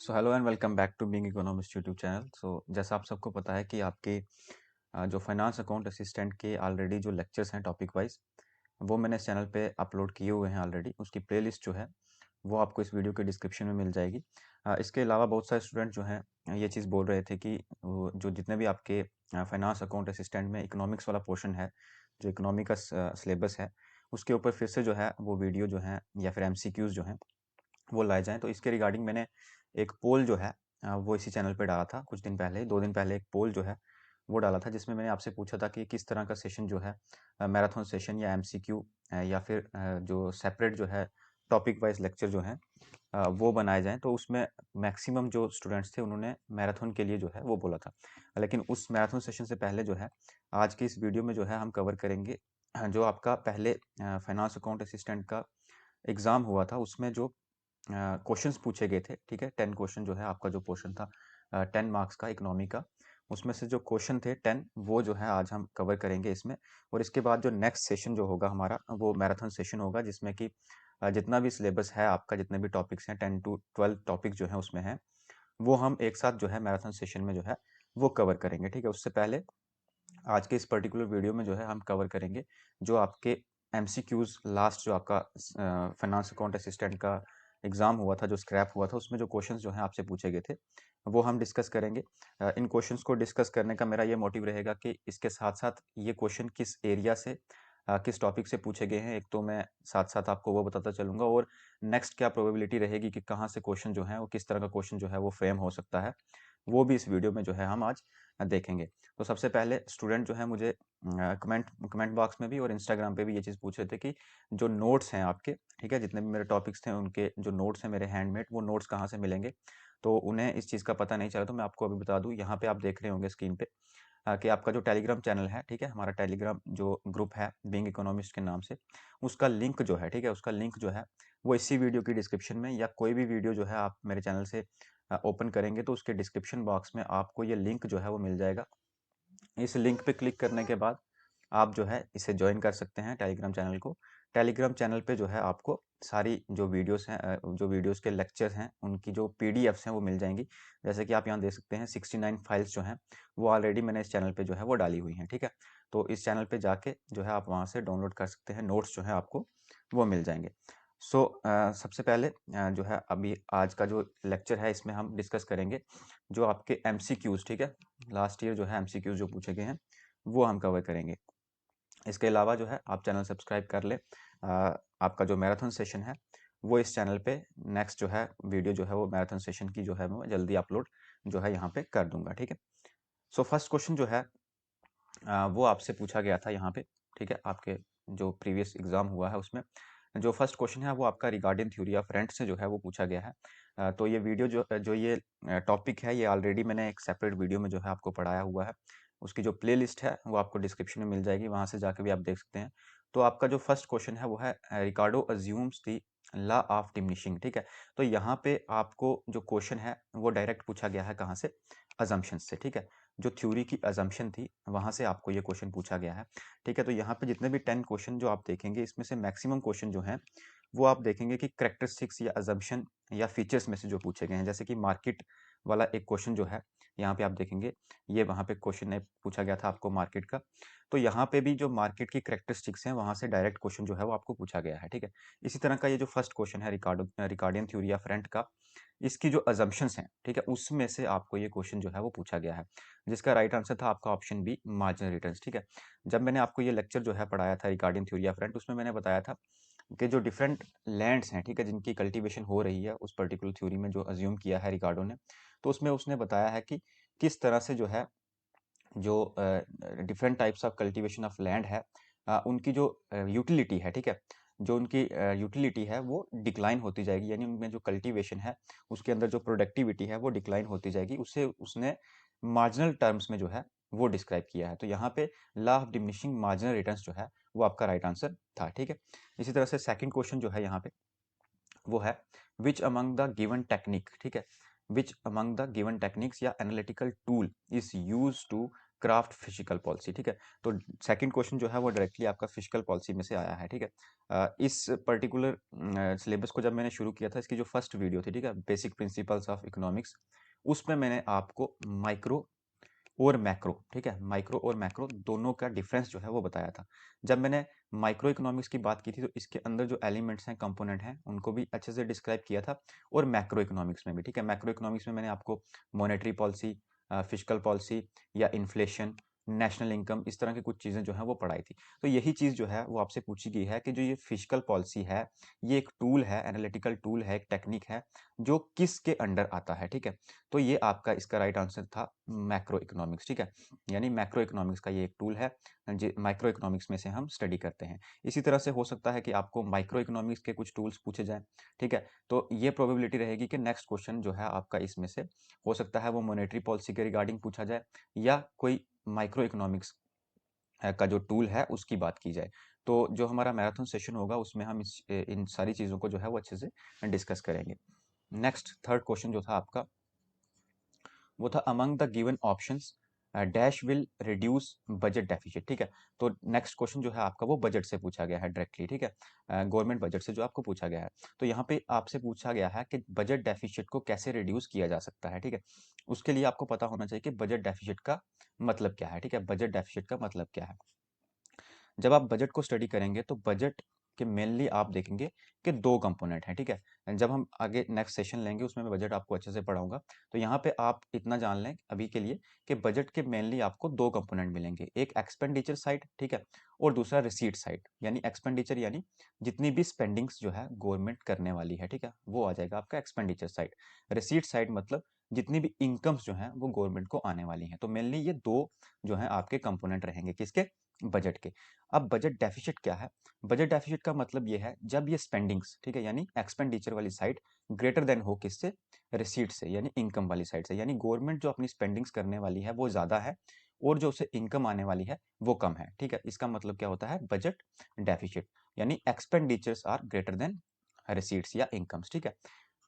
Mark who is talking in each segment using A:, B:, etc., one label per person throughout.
A: So hello and welcome back to being economist YouTube channel. जैसा आप सबको पता है कि आपके जो फाइनेंस अकाउंट असिस्टेंट के ऑलरेडी जो लेक्चर्स हैं टॉपिक वाइज वो मैंने इस चैनल पे अपलोड किए हुए हैं ऑलरेडी। उसकी प्लेलिस्ट जो है वो आपको इस वीडियो के डिस्क्रिप्शन में मिल जाएगी। इसके अलावा बहुत सारे स्टूडेंट जो हैं ये चीज़ बोल रहे थे कि जो जितने भी आपके फाइनेंस अकाउंट असिस्टेंट में इकोनॉमिक्स वाला पोर्शन है, जो इकोनॉमी का सिलेबस है, उसके ऊपर फिर से जो है वो वीडियो जो है या फिर एमसीक्यूज जो हैं वो लाए जाएँ। तो इसके रिगार्डिंग मैंने एक पोल जो है वो इसी चैनल पे डाला था कुछ दिन पहले, 2 दिन पहले एक पोल जो है वो डाला था, जिसमें मैंने आपसे पूछा था कि किस तरह का सेशन जो है मैराथन सेशन या एमसीक्यू या फिर जो सेपरेट जो है टॉपिक वाइज़ लेक्चर जो हैं वो बनाए जाएँ। तो उसमें मैक्सिमम जो स्टूडेंट्स थे उन्होंने मैराथन के लिए जो है वो बोला था। लेकिन उस मैराथन सेशन से पहले जो है आज की इस वीडियो में जो है हम कवर करेंगे जो आपका पहले फाइनेंस अकाउंट असिस्टेंट का एग्ज़ाम हुआ था, उसमें जो क्वेश्चंस पूछे गए थे, ठीक है? 10 क्वेश्चन जो है आपका जो पोर्शन था 10 मार्क्स का इकोनॉमी का, उसमें से जो क्वेश्चन थे 10 वो जो है आज हम कवर करेंगे इसमें। और इसके बाद जो नेक्स्ट सेशन जो होगा हमारा वो मैराथन सेशन होगा, जिसमें कि जितना भी सिलेबस है आपका, जितने भी टॉपिक्स हैं 10 टू 12 टॉपिक जो हैं उसमें हैं, वो हम एक साथ जो है मैराथन सेशन में जो है वो कवर करेंगे, ठीक है? उससे पहले आज के इस पर्टिकुलर वीडियो में जो है हम कवर करेंगे जो आपके एमसीक्यूज लास्ट जो आपका फाइनेंस अकाउंट असिस्टेंट का एग्जाम हुआ था, जो स्क्रैप हुआ था, उसमें जो क्वेश्चंस जो हैं आपसे पूछे गए थे वो हम डिस्कस करेंगे। इन क्वेश्चंस को डिस्कस करने का मेरा ये मोटिव रहेगा कि इसके साथ साथ ये क्वेश्चन किस एरिया से किस टॉपिक से पूछे गए हैं, एक तो मैं साथ साथ आपको वो बताता चलूंगा, और नेक्स्ट क्या प्रोबेबिलिटी रहेगी कि कहाँ से क्वेश्चन जो है वो किस तरह का क्वेश्चन जो है वो फ्रेम हो सकता है, वो भी इस वीडियो में जो है हम आज देखेंगे। तो सबसे पहले स्टूडेंट जो है मुझे कमेंट बॉक्स में भी और इंस्टाग्राम पे भी ये चीज़ पूछ रहे थे कि जो नोट्स हैं आपके, ठीक है, जितने भी मेरे टॉपिक्स थे उनके जो नोट्स हैं मेरे हैंडमेड, वो नोट्स कहाँ से मिलेंगे। तो उन्हें इस चीज़ का पता नहीं चला, तो मैं आपको अभी बता दूं, यहाँ पे आप देख रहे होंगे स्क्रीन पे कि आपका जो टेलीग्राम चैनल है, ठीक है, हमारा टेलीग्राम जो ग्रुप है बीइंग इकोनॉमिस्ट के नाम से, उसका लिंक जो है, ठीक है, उसका लिंक जो है वो इसी वीडियो की डिस्क्रिप्शन में, या कोई भी वीडियो जो है आप मेरे चैनल से ओपन करेंगे तो उसके डिस्क्रिप्शन बॉक्स में आपको ये लिंक जो है वो मिल जाएगा। इस लिंक पे क्लिक करने के बाद आप जो है इसे ज्वाइन कर सकते हैं टेलीग्राम चैनल को। टेलीग्राम चैनल पे जो है आपको सारी जो वीडियोस हैं, जो वीडियोस के लेक्चर्स हैं, उनकी जो पीडीएफ्स हैं वो मिल जाएंगी। जैसे कि आप यहाँ देख सकते हैं 69 फाइल्स जो हैं वो ऑलरेडी मैंने इस चैनल पे जो है वो डाली हुई हैं, ठीक है। तो इस चैनल पे जाके जो है आप वहाँ से डाउनलोड कर सकते हैं, नोट्स जो है आपको वो मिल जाएंगे। सबसे पहले जो है अभी आज का जो लेक्चर है इसमें हम डिस्कस करेंगे जो आपके एमसीक्यूज, ठीक है, लास्ट ईयर जो है एमसीक्यूज जो पूछे गए हैं वो हम कवर करेंगे। इसके अलावा जो है आप चैनल सब्सक्राइब कर ले। आपका जो मैराथन सेशन है वो इस चैनल पे नेक्स्ट जो है वीडियो जो है वो मैराथन सेशन की जो है मैं जल्दी अपलोड जो है यहाँ पे कर दूंगा, ठीक है। फर्स्ट क्वेश्चन जो है वो आपसे पूछा गया था यहाँ पे, ठीक है, आपके जो प्रीवियस एग्जाम हुआ है उसमें जो फर्स्ट क्वेश्चन है वो आपका रिगार्डिंग थ्योरी ऑफ रेंट से जो है वो पूछा गया है। तो ये वीडियो जो जो ये टॉपिक है ये ऑलरेडी मैंने एक सेपरेट वीडियो में जो है आपको पढ़ाया हुआ है। उसकी जो प्लेलिस्ट है वो आपको डिस्क्रिप्शन में मिल जाएगी, वहां से जाके भी आप देख सकते हैं। तो आपका जो फर्स्ट क्वेश्चन है वो है Ricardo assumes the law of diminishing, ठीक है। तो यहाँ पे आपको जो क्वेश्चन है वो डायरेक्ट पूछा गया है कहाँ से, अजम्पशन से, ठीक है। जो थ्योरी की अजम्पशन थी वहां से आपको ये क्वेश्चन पूछा गया है, ठीक है। तो यहाँ पे जितने भी 10 क्वेश्चन जो आप देखेंगे इसमें से मैक्सिमम क्वेश्चन जो हैं वो आप देखेंगे कि करेक्टरिस्टिक्स या अजम्पशन या फीचर्स में से जो पूछे गए हैं। जैसे कि मार्केट वाला एक क्वेश्चन जो है यहाँ पे आप देखेंगे, ये वहाँ पे क्वेश्चन ने पूछा गया था आपको मार्केट का। तो यहाँ पे भी जो मार्केट की करेक्टरिस्टिक्स हैं वहाँ से डायरेक्ट क्वेश्चन जो है वो आपको पूछा गया है, ठीक है। इसी तरह का ये जो फर्स्ट क्वेश्चन है रिकार्डियन थ्योरी ऑफ रेंट का, इसकी जो अजम्पशंस हैं, ठीक है, उसमें से आपको ये क्वेश्चन जो है वो पूछा गया है, जिसका राइट आंसर था आपका ऑप्शन बी, मार्जिनल रिटर्न्स, ठीक है। जब मैंने आपको ये लेक्चर जो है पढ़ाया था रिगार्डिंग थ्योरी ऑफ रेंट, उसमें मैंने बताया था कि जो डिफरेंट लैंड्स हैं, ठीक है, जिनकी कल्टीवेशन हो रही है उस पर्टिकुलर थ्योरी में जो अज्यूम किया है रिकार्डो ने, तो उसमें उसने बताया है कि किस तरह से जो है जो different types of cultivation of land है, उनकी जो यूटिलिटी है, ठीक है, जो उनकी यूटिलिटी है वो डिक्लाइन होती जाएगी, यानी उनमें जो कल्टीवेशन है उसके अंदर जो प्रोडक्टिविटी है वो डिक्लाइन होती जाएगी। उसे उसने मार्जिनल टर्म्स में जो है वो डिस्क्राइब किया है। तो यहाँ पे law of diminishing marginal returns जो है वो आपका राइट आंसर था, ठीक है। इसी तरह से सेकंड क्वेश्चन जो है यहाँ पे वो है which among the given technique, ठीक है, which among the given techniques या analytical tool is use to craft physical policy, ठीक है। तो सेकंड क्वेश्चन जो है वो डायरेक्टली आपका फिजिकल पॉलिसी में से आया है, ठीक है। इस पर्टिकुलर सिलेबस को जब मैंने शुरू किया था, इसकी जो फर्स्ट वीडियो थी, ठीक है, बेसिक प्रिंसिपल्स ऑफ इकोनॉमिक्स, उसमें मैंने आपको माइक्रो और मैक्रो, ठीक है, माइक्रो और मैक्रो दोनों का डिफरेंस जो है वो बताया था। जब मैंने माइक्रो इकोनॉमिक्स की बात की थी तो इसके अंदर जो एलिमेंट्स हैं, कंपोनेंट हैं, उनको भी अच्छे से डिस्क्राइब किया था, और मैक्रो इकोनॉमिक्स में भी, ठीक है। मैक्रो इकोनॉमिक्स में मैंने आपको मॉनेटरी पॉलिसी, फिजिकल पॉलिसी या इन्फ्लेशन, नेशनल इनकम, इस तरह की कुछ चीज़ें जो हैं वो पढ़ाई थी। तो यही चीज़ जो है वो आपसे पूछी गई है कि जो ये फिजिकल पॉलिसी है, ये एक टूल है, एनालिटिकल टूल है, एक टेक्निक है, जो किसके अंडर आता है, ठीक है। तो ये आपका इसका राइट आंसर था मैक्रो इकोनॉमिक्स, ठीक है। यानी मैक्रो इकोनॉमिक्स का ये एक टूल है, माइक्रो इकोनॉमिक्स में से हम स्टडी करते हैं। इसी तरह से हो सकता है कि आपको माइक्रो इकोनॉमिक्स के कुछ टूल्स पूछे जाएं, ठीक है। तो ये प्रोबेबिलिटी रहेगी कि नेक्स्ट क्वेश्चन जो है आपका इसमें से हो सकता है वो मॉनेटरी पॉलिसी के रिगार्डिंग पूछा जाए, या कोई माइक्रो इकोनॉमिक्स का जो टूल है उसकी बात की जाए। तो जो हमारा मैराथन सेशन होगा उसमें हम इन सारी चीज़ों को जो है वो अच्छे से डिस्कस करेंगे। नेक्स्ट थर्ड क्वेश्चन जो था आपका वो था among the given options dash will reduce budget deficit, ठीक है। तो नेक्स्ट क्वेश्चन जो है आपका वो बजट से पूछा गया है डायरेक्टली, ठीक है, गवर्नमेंट बजट से जो आपको पूछा गया है। तो यहाँ पे आपसे पूछा गया है कि बजट डेफिसिट को कैसे रिड्यूस किया जा सकता है, ठीक है। उसके लिए आपको पता होना चाहिए कि बजट डेफिसिट का मतलब क्या है, ठीक है। बजट डेफिसिट का मतलब क्या है। जब आप बजट को स्टडी करेंगे तो बजट के मेनली आप देखेंगे कि दो कंपोनेंट हैं, ठीक है। जब हम आगे नेक्स्ट सेशन लेंगे उसमें मैं बजट आपको अच्छे से पढ़ाऊंगा। तो यहाँ पे आप इतना जान लें अभी के लिए कि बजट के मेनली आपको दो कंपोनेंट मिलेंगे, एक एक्सपेंडिचर साइड, ठीक है, और दूसरा रिसीट साइड। यानी एक्सपेंडिचर यानी जितनी भी स्पेंडिंग्स जो है गवर्नमेंट करने वाली है, ठीक है, वो आ जाएगा आपका एक्सपेंडिचर साइड। रिसीट साइड मतलब जितनी भी इनकम्स जो हैं वो गवर्नमेंट को आने वाली हैं। तो मेनली ये दो जो हैं आपके कंपोनेंट रहेंगे किसके, बजट के। अब बजट डेफिसिट क्या है। बजट डेफिसिट का मतलब ये है जब ये स्पेंडिंग्स, ठीक है, यानी एक्सपेंडिचर वाली साइड ग्रेटर देन हो किससे, रिसीट से, यानी इनकम वाली साइड से। यानी गवर्नमेंट जो अपनी स्पेंडिंग्स करने वाली है वो ज़्यादा है और जो उसे इनकम आने वाली है वो कम है, ठीक है। इसका मतलब क्या होता है बजट डेफिसिट, यानी expenditures are greater than receipts या इनकम्स, ठीक है।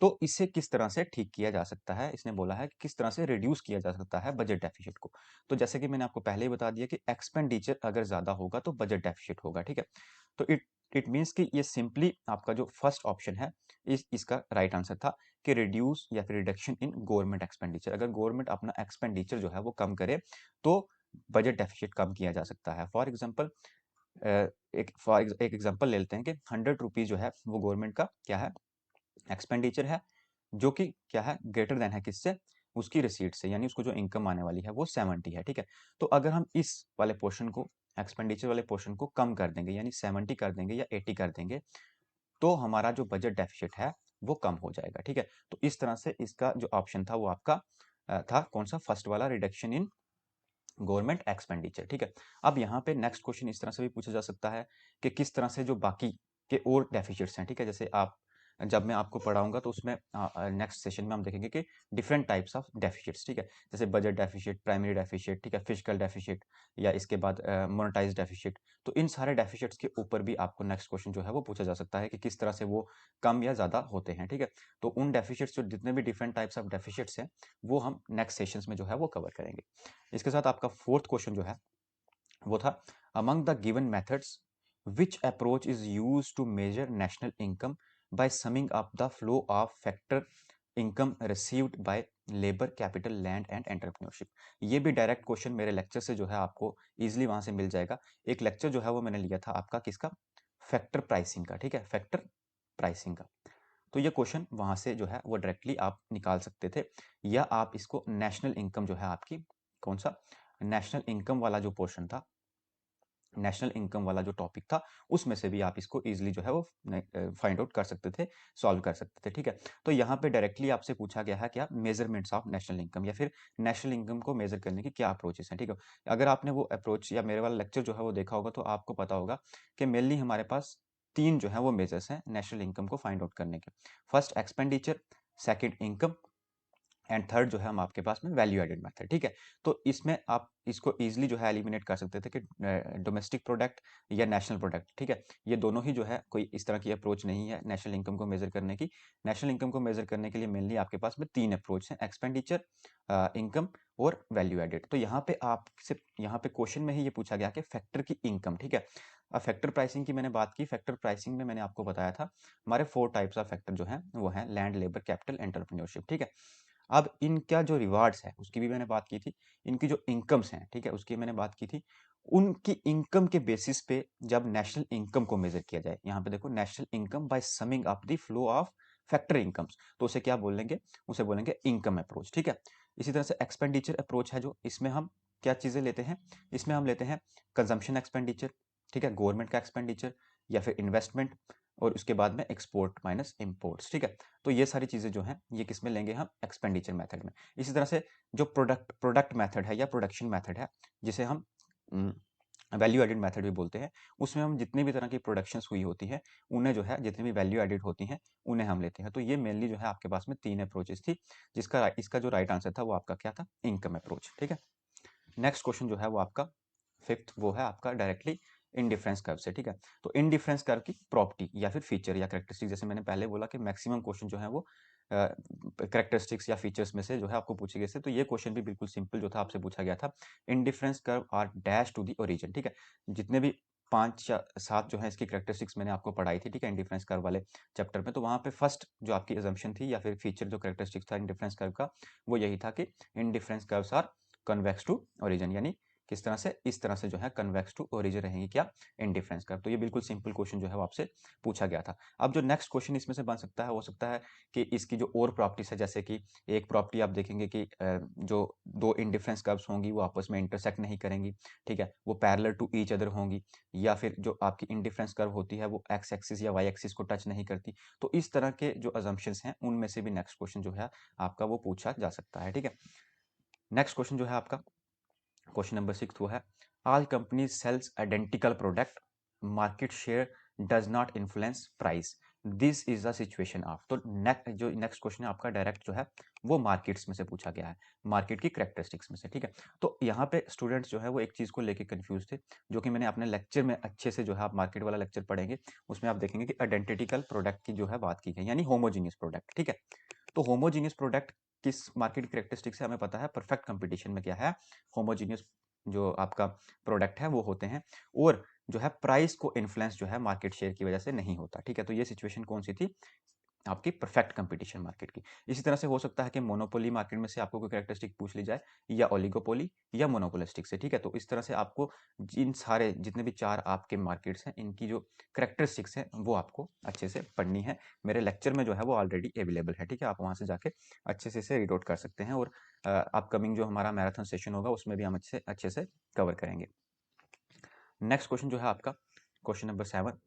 A: तो इसे किस तरह से ठीक किया जा सकता है, इसने बोला है कि किस तरह से रिड्यूस किया जा सकता है बजट डेफिसिट को। तो जैसे कि मैंने आपको पहले ही बता दिया कि एक्सपेंडिचर अगर ज्यादा होगा तो बजट डेफिसिट होगा, ठीक है। तो इट मीन्स कि ये सिंपली आपका जो फर्स्ट ऑप्शन है इसका राइट आंसर था कि रिड्यूस या फिर रिडक्शन इन गवर्नमेंट एक्सपेंडिचर। अगर गवर्नमेंट अपना एक्सपेंडिचर जो है वो कम करे तो बजट डेफिसिट कम किया जा सकता है। फॉर एग्जाम्पल एक एग्जाम्पल ले लेते हैं कि 100 रुपीज जो है वो गवर्नमेंट का क्या है, एक्सपेंडिचर है, जो कि क्या है ग्रेटर देन है किससे, उसकी रिसीट से, यानी उसको जो इनकम आने वाली है वो 70 है, ठीक है। तो अगर हम इस वाले पोर्शन को, एक्सपेंडिचर वाले पोर्शन को कम कर देंगे, यानी 70 कर देंगे या 80 कर देंगे, तो हमारा जो बजट डेफिसिट है वो कम हो जाएगा, ठीक है। तो इस तरह से इसका जो ऑप्शन था वो आपका था कौन सा, फर्स्ट वाला, रिडक्शन इन गवर्नमेंट एक्सपेंडिचर, ठीक है। अब यहाँ पे नेक्स्ट क्वेश्चन इस तरह से भी पूछा जा सकता है कि किस तरह से जो बाकी के और डेफिसिट्स हैं, ठीक है, जैसे आप जब मैं आपको पढ़ाऊंगा तो उसमें नेक्स्ट सेशन में हम देखेंगे कि डिफरेंट टाइप्स ऑफ डेफिसिट्स, ठीक है, जैसे बजट डेफिसिट, प्राइमरी डेफिसिट, ठीक है, फिजिकल डेफिसिट, या इसके बाद मोनेटाइज डेफिसिट। तो इन सारे डेफिसिट्स के ऊपर भी आपको नेक्स्ट क्वेश्चन जो है वो पूछा जा सकता है कि किस तरह से वो कम या ज़्यादा होते हैं, ठीक है। तो उन डेफिसिट्स जो जितने भी डिफरेंट टाइप्स ऑफ डेफिसिट्स हैं वो हम नेक्स्ट सेशंस में जो है वो कवर करेंगे। इसके साथ आपका फोर्थ क्वेश्चन जो है वो था among the given methods which approach is use to measure national income by summing up the flow of factor income received by labour, capital, land and entrepreneurship. ये भी डायरेक्ट क्वेश्चन मेरे lecture से जो है आपको इजीली वहां से मिल जाएगा। एक लेक्चर जो है वो मैंने लिया था आपका किसका, फैक्टर प्राइसिंग का, ठीक है, फैक्टर प्राइसिंग का। तो ये क्वेश्चन वहां से जो है वो डायरेक्टली आप निकाल सकते थे, या आप इसको नेशनल इनकम जो है आपकी, कौन सा, नेशनल इनकम वाला जो पोर्शन था, नेशनल इनकम वाला जो टॉपिक था, उसमें से भी आप इसको इजीली जो है वो फाइंड आउट कर सकते थे, सॉल्व कर सकते थे, ठीक है। तो यहाँ पे डायरेक्टली आपसे पूछा गया है क्या, मेजरमेंट्स ऑफ नेशनल इनकम, या फिर नेशनल इनकम को मेजर करने की क्या अप्रोचेस हैं, ठीक है। अगर आपने वो अप्रोच या मेरे वाला लेक्चर जो है वो देखा होगा तो आपको पता होगा कि मेनली हमारे पास तीन जो है वो मेजर्स हैं नेशनल इनकम को फाइंड आउट करने के। First expenditure, second income, and third जो है हम आपके पास में वैल्यू एडेड मेथड, ठीक है। तो इसमें आप इसको इजीली जो है एलिमिनेट कर सकते थे कि डोमेस्टिक प्रोडक्ट या नेशनल प्रोडक्ट, ठीक है। ये दोनों ही जो है कोई इस तरह की अप्रोच नहीं है नेशनल इनकम को मेजर करने की। नेशनल इनकम को मेजर करने के लिए मेनली आपके पास में तीन अप्रोच हैं, एक्सपेंडिचर, इनकम और वैल्यू एडेड। तो यहाँ पे आपसे यहाँ पे क्वेश्चन में ही ये पूछा गया कि फैक्टर की इनकम, ठीक है। अब फैक्टर प्राइसिंग की मैंने बात की, फैक्टर प्राइसिंग में मैंने आपको बताया था हमारे 4 टाइप्स ऑफ फैक्टर जो हैं वो हैं लैंड, लेबर, कैपिटल, एंटरप्रेन्योरशिप, ठीक है। अब इनका जो रिवार्ड्स है उसकी भी मैंने बात की थी, इनकी जो इनकम्स हैं, ठीक है, उसकी मैंने बात की थी। उनकी इनकम के बेसिस पे जब नेशनल इनकम को मेजर किया जाए, यहाँ पे देखो national income by summing up the flow of factor incomes, तो उसे क्या बोलेंगे, उसे बोलेंगे इनकम अप्रोच, ठीक है। इसी तरह से एक्सपेंडिचर अप्रोच है जो, इसमें हम क्या चीजें लेते हैं, इसमें हम लेते हैं कंजम्पशन एक्सपेंडिचर, ठीक है, गवर्नमेंट का एक्सपेंडिचर या फिर इन्वेस्टमेंट, और उसके बाद में एक्सपोर्ट माइनस इम्पोर्ट्स, ठीक है। तो ये सारी चीजें जो हैं ये किस में लेंगे हम, एक्सपेंडिचर मेथड में। इसी तरह से जो प्रोडक्ट मेथड है या प्रोडक्शन मेथड है, जिसे हम वैल्यू एडेड मेथड भी बोलते हैं, उसमें हम जितनी भी तरह की प्रोडक्शंस हुई होती है उन्हें जो है, जितनी भी वैल्यू एडेड होती हैं उन्हें हम लेते हैं। तो ये मेनली जो है आपके पास में तीन अप्रोचेस थी, जिसका इसका जो राइट आंसर था वो आपका क्या था, इनकम अप्रोच, ठीक है। नेक्स्ट क्वेश्चन जो है वो आपका फिफ्थ, वो है आपका डायरेक्टली इनडिफरेंस कर्व से, ठीक है। तो इनडिफरेंस कर्व की प्रॉपर्टी या फिर फीचर या करेक्टरिस्टिक, जैसे मैंने पहले बोला कि मैक्सिमम क्वेश्चन जो है वो करेक्टरिस्टिक्स या फीचर्स में से जो है आपको पूछे गए थे। तो ये क्वेश्चन भी बिल्कुल सिंपल जो था आपसे पूछा गया था, indifference curve are dash to the origin, ठीक है। जितने भी 5 या 7 जो है इसकी करेक्टरिस्टिक्स मैंने आपको पढ़ाई थी, ठीक है, इनडिफरेंस कर्व वाले चैप्टर में। तो वहाँ पे फर्स्ट जो आपकी अजम्पशन थी या फिर फीचर जो करेक्टरिस्टिक्स था इनडिफरेंस कर्व का, वो यही था कि indifference curves are convex to origin, यानी किस तरह से, इस तरह से जो है कन्वेक्स टू ओरिजिन रहेंगी क्या, इनडिफरेंस कर्व। तो ये बिल्कुल सिंपल क्वेश्चन जो है वो आपसे पूछा गया था। अब जो नेक्स्ट क्वेश्चन इसमें से बन सकता है, हो सकता है कि इसकी जो और प्रॉपर्टीज है, जैसे कि एक प्रॉपर्टी आप देखेंगे कि जो दो इनडिफरेंस कर्व्स होंगी वो आपस में इंटरसेक्ट नहीं करेंगी, ठीक है, वो पैरेलल टू ईच अदर होंगी, या फिर जो आपकी इनडिफरेंस कर्व होती है वो एक्स एक्सिस या वाई एक्सिस को टच नहीं करती। तो इस तरह के जो अजम्पशंस हैं उनमें से भी नेक्स्ट क्वेश्चन जो है आपका वो पूछा जा सकता है, ठीक है। नेक्स्ट क्वेश्चन जो है आपका क्वेश्चन नंबर 6 वो है, all companies sells identical product, market share does not influence price, this is the situation of. तो जो नेक्स्ट क्वेश्चन है आपका डायरेक्ट जो है वो मार्केट्स में से पूछा गया है, मार्केट की करेक्टरिस्टिक्स में से, ठीक है। तो यहाँ पे स्टूडेंट्स जो है वो एक चीज को लेके कंफ्यूज थे, जो कि मैंने अपने लेक्चर में अच्छे से जो है, आप मार्केट वाला लेक्चर पढ़ेंगे उसमें आप देखेंगे कि आइडेंटिकल प्रोडक्ट की जो है बात की गई, यानी होमोजीनियस प्रोडक्ट, ठीक है। तो होमोजीनियस प्रोडक्ट किस मार्केट करेक्टरिस्टिक्स से हमें पता है, परफेक्ट कंपटीशन में क्या है, होमोजीनियस जो आपका प्रोडक्ट है वो होते हैं, और जो है प्राइस को इन्फ्लुएंस जो है मार्केट शेयर की वजह से नहीं होता, ठीक है। तो ये सिचुएशन कौन सी थी, आपकी परफेक्ट कंपटीशन मार्केट की। इसी तरह से हो सकता है कि मोनोपोली मार्केट में से आपको कोई कैरेक्टरिस्टिक पूछ ली जाए, या ओलिगोपोली या मोनोपोलिस्टिक से, ठीक है। तो इस तरह से आपको जिन सारे जितने भी 4 आपके मार्केट्स हैं इनकी जो कैरेक्टरिस्टिक्स हैं वो आपको अच्छे से पढ़नी है। मेरे लेक्चर में जो है वो ऑलरेडी अवेलेबल है, ठीक है, आप वहाँ से जाके अच्छे से इसे रीड आउट कर सकते हैं, और अपकमिंग जो हमारा मैराथन सेशन होगा उसमें भी हम अच्छे से कवर करेंगे। नेक्स्ट क्वेश्चन जो है आपका क्वेश्चन नंबर 7,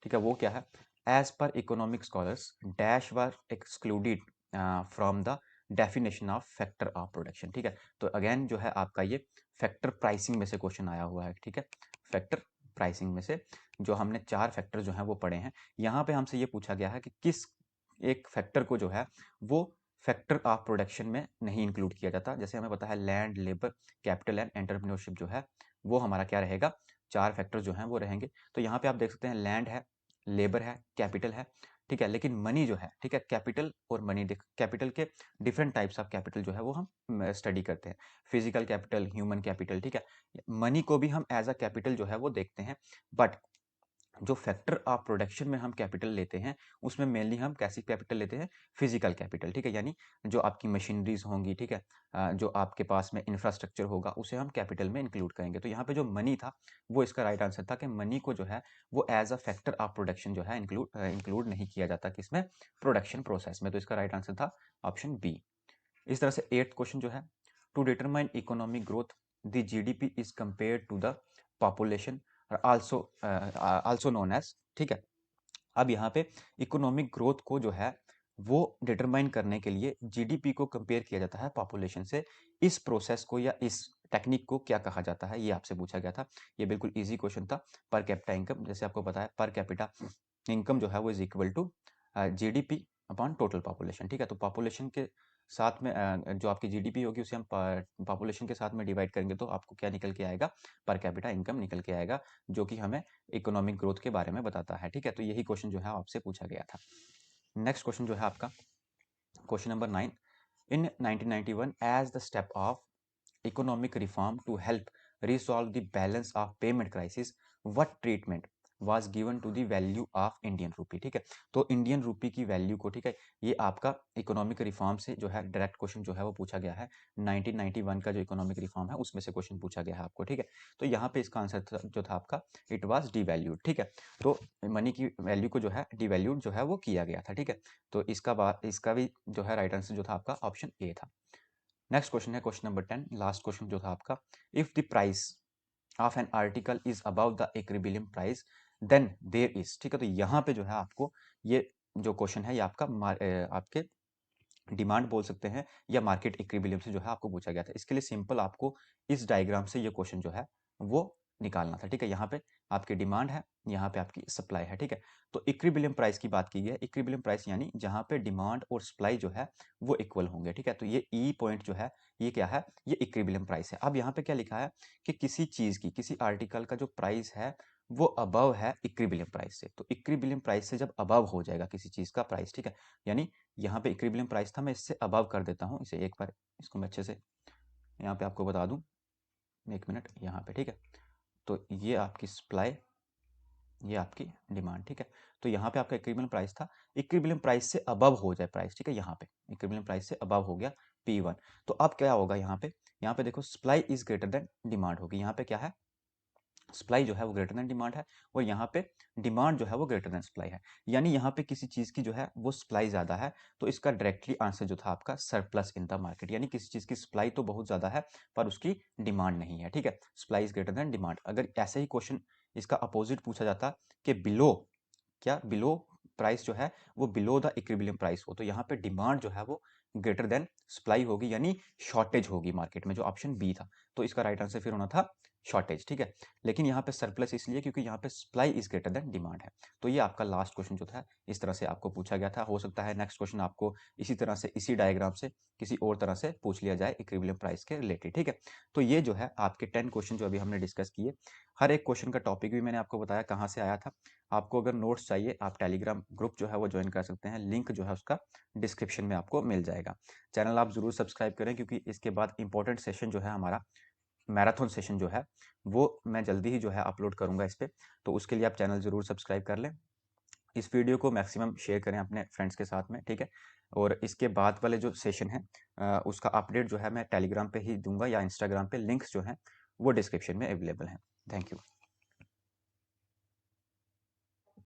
A: ठीक है, वो क्या है, as per economic scholars dash were excluded from the definition of factor of production, ठीक है। तो अगेन जो है आपका ये फैक्टर प्राइसिंग में से क्वेश्चन आया हुआ है, ठीक है। फैक्टर प्राइसिंग में से जो हमने 4 फैक्टर जो हैं वो पढ़े हैं, यहाँ पे हमसे ये पूछा गया है कि किस एक फैक्टर को जो है वो फैक्टर ऑफ प्रोडक्शन में नहीं इंक्लूड किया जाता। जैसे हमें पता है land, labour, capital and entrepreneurship जो है वो हमारा क्या रहेगा, 4 फैक्टर जो हैं वो रहेंगे। तो यहाँ पे आप देख सकते हैं लैंड है, लेबर है, कैपिटल है, ठीक है, लेकिन मनी जो है, ठीक है, कैपिटल और मनी, कैपिटल के डिफरेंट टाइप्स ऑफ कैपिटल जो है वो हम स्टडी करते हैं, फिजिकल कैपिटल, ह्यूमन कैपिटल, ठीक है। मनी को भी हम एज अ कैपिटल जो है वो देखते हैं, बट जो फैक्टर ऑफ प्रोडक्शन में हम कैपिटल लेते हैं उसमें मेनली हम कैसी कैपिटल लेते हैं, फिजिकल कैपिटल, ठीक है, यानी जो आपकी मशीनरीज होंगी, ठीक है, जो आपके पास में इंफ्रास्ट्रक्चर होगा उसे हम कैपिटल में इंक्लूड करेंगे। तो यहाँ पे जो मनी था वो इसका राइट आंसर था कि मनी को जो है वो as a factor of production जो है इंक्लूड नहीं किया जाता किसमें, प्रोडक्शन प्रोसेस में। तो इसका राइट आंसर था ऑप्शन बी। इस तरह से 8th क्वेश्चन जो है, to determine economic growth the GDP is compared to the population also also known as, ठीक है। अब यहाँ पे इकोनॉमिक ग्रोथ को जो है वो डिटरमाइन करने के लिए जीडीपी को कंपेयर किया जाता है पॉपुलेशन से। इस प्रोसेस को या इस टेक्निक को क्या कहा जाता है, ये आपसे पूछा गया था। ये बिल्कुल इजी क्वेश्चन था। पर कैपिटा इनकम, जैसे आपको पता है पर कैपिटा इनकम जो है वो is equal to GDP upon total population, ठीक है। तो पॉपुलेशन के साथ में जो आपकी जीडीपी होगी उसे हम पॉपुलेशन के साथ में डिवाइड करेंगे तो आपको क्या निकल के आएगा, पर कैपिटा इनकम निकल के आएगा, जो कि हमें इकोनॉमिक ग्रोथ के बारे में बताता है। ठीक है, तो यही क्वेश्चन जो है आपसे पूछा गया था। नेक्स्ट क्वेश्चन जो है आपका question number 9, in 1991 as the step of economic reform to help resolve the balance of payment crisis, what treatment was given to the value of Indian rupee। ठीक है, तो इंडियन रूपी की value को, ठीक है, ये आपका इकोनॉमिक रिफॉर्म से जो है डायरेक्ट क्वेश्चन जो है वो पूछा गया है। 1991 का जो इकोनॉमिक रिफॉर्म है उसमें से क्वेश्चन पूछा गया है आपको। ठीक है, तो यहाँ पे इसका आंसर जो था आपका, इट वाज डिवैल्यूड। ठीक है, तो मनी की वैल्यू को जो है डिवैल्यूड जो है वो किया गया था। ठीक है, तो इसका भी जो है राइट आंसर जो था आपका ऑप्शन ए था। नेक्स्ट क्वेश्चन है क्वेश्चन नंबर 10, लास्ट क्वेश्चन जो था आपका, if the price of an article is above the equilibrium price then there is. ठीक है, तो यहाँ पे जो है आपको ये जो क्वेश्चन है ये आपका आपके डिमांड बोल सकते हैं या मार्केट इक्विलिब्रियम से जो है आपको पूछा गया था। इसके लिए सिंपल आपको इस डायग्राम से ये क्वेश्चन जो है वो निकालना था। ठीक है, यहाँ पे आपकी डिमांड है, यहाँ पे आपकी सप्लाई है। ठीक है, तो इक्विलिब्रियम प्राइस की बात की है। इक्विलिब्रियम प्राइस यानी जहाँ पे डिमांड और सप्लाई जो है वो इक्वल होंगे। ठीक है, तो ये ई पॉइंट जो है ये क्या है, ये इक्विलिब्रियम प्राइस है। अब यहाँ पे क्या लिखा है कि किसी चीज की, किसी आर्टिकल का जो प्राइस है वो अबव है इक्विलिब्रियम प्राइस से। तो इक्विलिब्रियम प्राइस से जब अबव हो जाएगा किसी चीज का प्राइस, ठीक है, यानी यहाँ पे इक्विलिब्रियम प्राइस था, मैं इससे अबव कर देता हूँ इसे एक बार, इसको मैं अच्छे से यहाँ पे आपको बता दूँ, एक मिनट यहाँ पे। ठीक है, तो ये आपकी सप्लाई, ये आपकी डिमांड। ठीक है, तो यहाँ पे आपका इक्विलिब्रियम प्राइस था, इक्विलिब्रियम प्राइस से अबव हो जाए प्राइस, ठीक है, यहाँ पे इक्विलिब्रियम प्राइस से अबव हो गया P1, तो अब क्या होगा यहाँ पे देखो supply is greater than demand होगी। यहाँ पे क्या है, सप्लाई जो है वो ग्रेटर देन डिमांड है, और यहाँ पे डिमांड जो है वो ग्रेटर देन सप्लाई है। यानी यहाँ पे किसी चीज की जो है वो सप्लाई ज्यादा है, तो इसका डायरेक्टली आंसर जो था आपका सरप्लस इन द मार्केट, यानी किसी चीज की सप्लाई तो बहुत ज्यादा है पर उसकी डिमांड नहीं है। ठीक है, supply is greater than demand. अगर ऐसे ही क्वेश्चन इसका अपोजिट पूछा जाता कि बिलो, क्या बिलो प्राइस जो है वो बिलो द इक्विलिब्रियम प्राइस हो, तो यहाँ पे डिमांड जो है वो ग्रेटर देन सप्लाई होगी, यानी शॉर्टेज होगी मार्केट में, जो ऑप्शन बी था। तो इसका राइट आंसर फिर होना था शॉर्टेज। ठीक है, लेकिन यहाँ पे सरप्लस इसलिए क्योंकि यहाँ पे supply is greater than demand है। तो ये आपका लास्ट क्वेश्चन जो था इस तरह से आपको पूछा गया था। हो सकता है नेक्स्ट क्वेश्चन आपको इसी तरह से, इसी डायग्राम से किसी और तरह से पूछ लिया जाए इक्विलिब्रियम प्राइस के रिलेटेड। ठीक है, तो ये जो है आपके 10 क्वेश्चन जो अभी हमने डिस्कस किए, हर एक क्वेश्चन का टॉपिक भी मैंने आपको बताया कहाँ से आया था। आपको अगर नोट्स चाहिए आप टेलीग्राम ग्रुप जो है वो ज्वाइन कर सकते हैं, लिंक जो है उसका डिस्क्रिप्शन में आपको मिल जाएगा। चैनल आप जरूर सब्सक्राइब करें, क्योंकि इसके बाद इंपॉर्टेंट सेशन जो है हमारा मैराथन सेशन जो है वो मैं जल्दी ही जो है अपलोड करूंगा इस पे, तो उसके लिए आप चैनल जरूर सब्सक्राइब कर लें। इस वीडियो को मैक्सिमम शेयर करें अपने फ्रेंड्स के साथ में। ठीक है, और इसके बाद वाले जो सेशन है उसका अपडेट जो है मैं टेलीग्राम पे ही दूंगा या इंस्टाग्राम पे, लिंक्स जो हैं वो डिस्क्रिप्शन में अवेलेबल हैं। Thank you.